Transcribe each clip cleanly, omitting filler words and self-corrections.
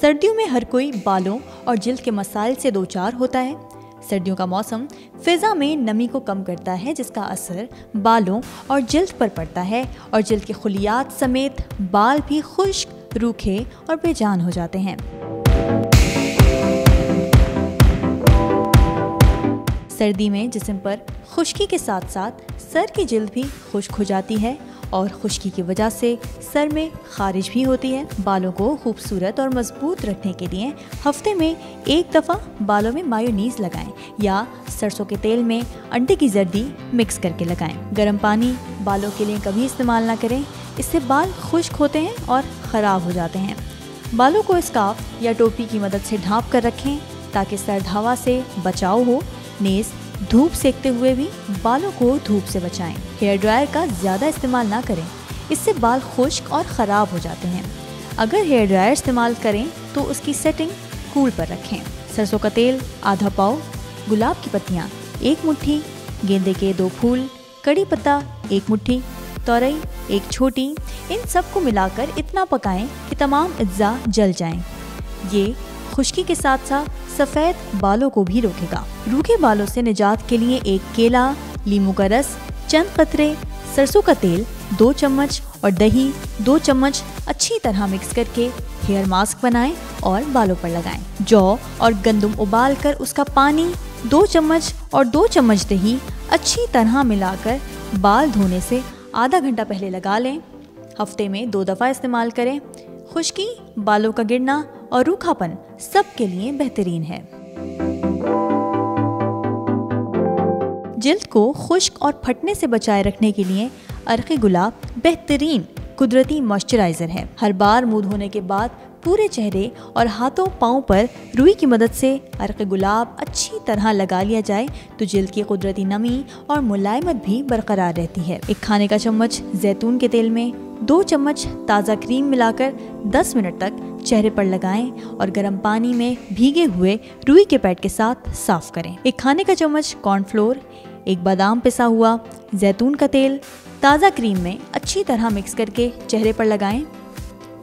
सर्दियों में हर कोई बालों और जिल्द के मसाइल से दो चार होता है। सर्दियों का मौसम फिजा में नमी को कम करता है, जिसका असर बालों और जिल्द पर पड़ता है और जिल्द के खुलियात समेत बाल भी खुश्क, रूखे और बेजान हो जाते हैं। सर्दी में जिस्म पर खुश्की के साथ साथ सर की जिल्द भी खुश्क हो जाती है और खुश्की की वजह से सर में खारिश भी होती है। बालों को खूबसूरत और मजबूत रखने के लिए हफ्ते में एक दफ़ा बालों में मायोनीज लगाएं या सरसों के तेल में अंडे की जर्दी मिक्स करके लगाएं। गर्म पानी बालों के लिए कभी इस्तेमाल ना करें, इससे बाल खुश्क होते हैं और ख़राब हो जाते हैं। बालों को स्कार्फ या टोपी की मदद से ढाँप कर रखें ताकि सर्द हवा से बचाव हो। नेज़ धूप सेकते हुए भी बालों को धूप से बचाएं। हेयर ड्रायर का ज़्यादा इस्तेमाल ना करें, इससे बाल खुश्क और ख़राब हो जाते हैं। अगर हेयर ड्रायर इस्तेमाल करें तो उसकी सेटिंग कूल पर रखें। सरसों का तेल आधा पाव, गुलाब की पत्तियाँ 1 मुट्ठी, गेंदे के 2 फूल, कड़ी पत्ता 1 मुट्ठी, तोरई 1 छोटी, इन सब को मिलाकर इतना पकाएं कि तमाम अज्जा जल जाएं। ये खुश्की के साथ साथ सफ़ेद बालों को भी रोकेगा। रूखे बालों से निजात के लिए 1 केला, नींबू का रस, चंद कतरे, सरसों का तेल 2 चम्मच और दही 2 चम्मच अच्छी तरह मिक्स करके हेयर मास्क बनाएं और बालों पर लगाएं। जौ और गंदम उबाल कर उसका पानी 2 चम्मच और 2 चम्मच दही अच्छी तरह मिलाकर बाल धोने से आधा घंटा पहले लगा लें। हफ्ते में 2 दफ़ा इस्तेमाल करें। खुश्की, बालों का गिरना और रूखापन सब के लिए बेहतरीन है। जिल्द को खुश्क और फटने से बचाए रखने के लिए अर्क़े गुलाब बेहतरीन कुदरती मॉइस्चराइज़र है। हर बार मुंह धोने के बाद पूरे चेहरे और हाथों पाँव पर रुई की मदद से अर्क़े गुलाब अच्छी तरह लगा लिया जाए तो जिल्द की कुदरती नमी और मुलायमत भी बरकरार रहती है। 1 खाने का चम्मच जैतून के तेल में 2 चम्मच ताज़ा क्रीम मिलाकर 10 मिनट तक चेहरे पर लगाएं और गर्म पानी में भीगे हुए रुई के पैड के साथ साफ करें। 1 खाने का चम्मच कॉर्नफ्लोर, 1 बादाम पिसा हुआ, जैतून का तेल ताज़ा क्रीम में अच्छी तरह मिक्स करके चेहरे पर लगाएं।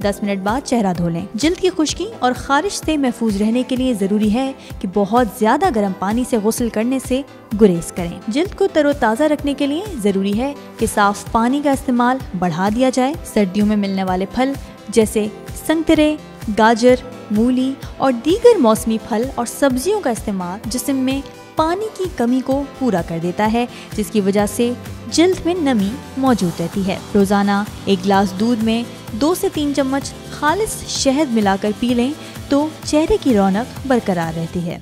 10 मिनट बाद चेहरा धो लें। जिल्द की खुश्की और खारिश से महफूज रहने के लिए ज़रूरी है कि बहुत ज़्यादा गर्म पानी से गुस्ल करने से गुरेज करें। जिल्द को तरोताज़ा रखने के लिए ज़रूरी है कि साफ पानी का इस्तेमाल बढ़ा दिया जाए। सर्दियों में मिलने वाले फल जैसे संतरे, गाजर, मूली और दीगर मौसमी फल और सब्जियों का इस्तेमाल जिस्म में पानी की कमी को पूरा कर देता है, जिसकी वजह से जिल्द में नमी मौजूद रहती है। रोज़ाना 1 गिलास दूध में 2 से 3 चम्मच खालिस शहद मिलाकर पी लें तो चेहरे की रौनक बरकरार रहती है।